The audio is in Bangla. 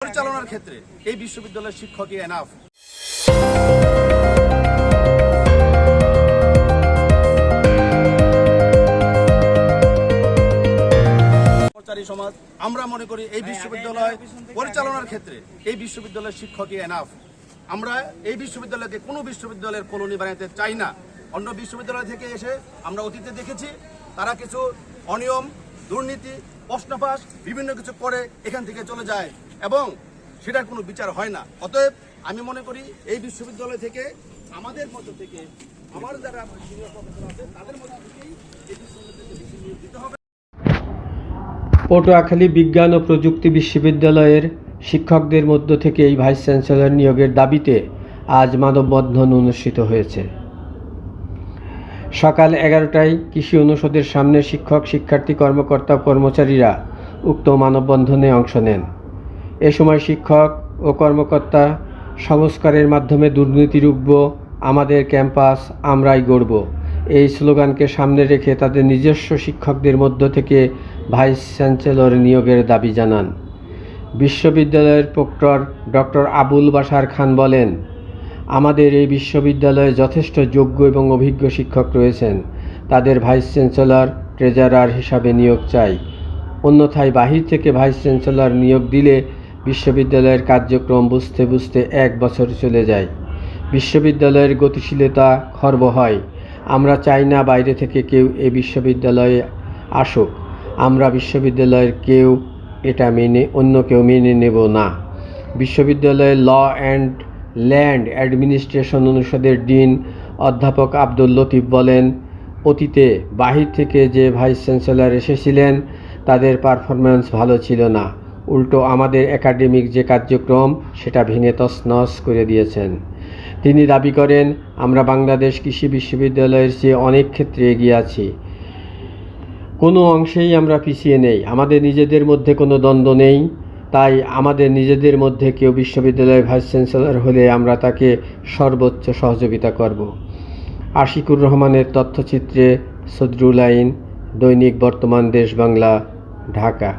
পরিচালনার ক্ষেত্রে এই বিশ্ববিদ্যালয়ের শিক্ষকই এনাফ। সমাজ আমরা মনে করি এই বিশ্ববিদ্যালয় পরিচালনার ক্ষেত্রে এই বিশ্ববিদ্যালয়ের শিক্ষকই এনাফ। আমরা এই বিশ্ববিদ্যালয়কে কোনো বিশ্ববিদ্যালয়ের কলোনি বানাতে চাই না। অন্য বিশ্ববিদ্যালয় থেকে এসে আমরা অতীতে দেখেছি তারা কিছু অনিয়ম, দুর্নীতি, প্রশ্নফাঁস বিভিন্ন কিছু করে এখান থেকে চলে যায় এবং সেটার কোনো বিচার হয় না। অতএব আমি মনে করি এই বিশ্ববিদ্যালয় থেকে আমাদের মধ্য থেকে আমার যারা সিনিয়র প্রফেসর আছে তাদের মধ্য থেকেই এই বিশ্ববিদ্যালয়কে দিতে হবে। পটুয়াখালী বিজ্ঞান ও প্রযুক্তি বিশ্ববিদ্যালয়ের শিক্ষকদের মধ্য থেকে এই ভাইস চ্যান্সেলর নিয়োগের দাবিতে আজ মানববন্ধন অনুষ্ঠিত হয়েছে। সকাল 11টায় কৃষি অনুষদের সামনে শিক্ষক, শিক্ষার্থী, কর্মকর্তা ও কর্মচারীরা উক্ত মানববন্ধনে অংশ নেন। এ সময় শিক্ষক ও কর্মকর্তা সংস্কারের মাধ্যমে দুর্নীতি রুখব, আমাদের ক্যাম্পাস আমরাই গড়ব এই স্লোগানকে সামনে রেখে তাদের নিজস্ব শিক্ষকদের মধ্য থেকে ভাইস চ্যান্সেলর নিয়োগের দাবি জানান। বিশ্ববিদ্যালয়ের প্রক্টর ডক্টর আবুল বাশার খান বলেন, আমাদের এই বিশ্ববিদ্যালয়ে যথেষ্ট যোগ্য এবং অভিজ্ঞ শিক্ষক রয়েছেন, তাদের ভাইস চ্যান্সেলর, ট্রেজারার হিসাবে নিয়োগ চাই। অন্যথায় বাহির থেকে ভাইস চ্যান্সেলর নিয়োগ দিলে বিশ্ববিদ্যালয়ের কার্যক্রম বুঝতে বুঝতে 1 বছর চলে যায়, বিশ্ববিদ্যালয়ের গতিশীলতা খর্ব হয়। আমরা চাই না বাইরে থেকে কেউ এই বিশ্ববিদ্যালয়ে আসুক, আমরা বিশ্ববিদ্যালয়ের কেউ এটা অন্য কেউ মেনে নেব না। বিশ্ববিদ্যালয়ের ল অ্যান্ড ল্যান্ড অ্যাডমিনিস্ট্রেশন অনুষদের ডিন অধ্যাপক আব্দুল লতিফ বলেন, অতীতে বাহির থেকে যে ভাইস চ্যান্সেলর এসেছিলেন তাদের পারফরম্যান্স ভালো ছিল না, উল্টো আমাদের একাডেমিক যে কার্যক্রম সেটা ভেঙে তছনছ করে দিয়েছেন। তিনি দাবি করেন, আমরা বাংলাদেশ কৃষি বিশ্ববিদ্যালয়ের চেয়ে অনেক ক্ষেত্রে এগিয়ে আছি, কোনো অংশেই আমরা পিছিয়ে নেই। আমাদের নিজেদের মধ্যে কোনো দ্বন্দ্ব নেই, তাই আমাদের নিজেদের মধ্যে কেউ বিশ্ববিদ্যালয়ের ভাইস চ্যান্সেলর হলে আমরা তাকে সর্বোচ্চ সহযোগিতা করব। আশিকুর রহমানের তথ্যচিত্রে সদরুল আইন, দৈনিক বর্তমান, দেশ বাংলা, ঢাকা।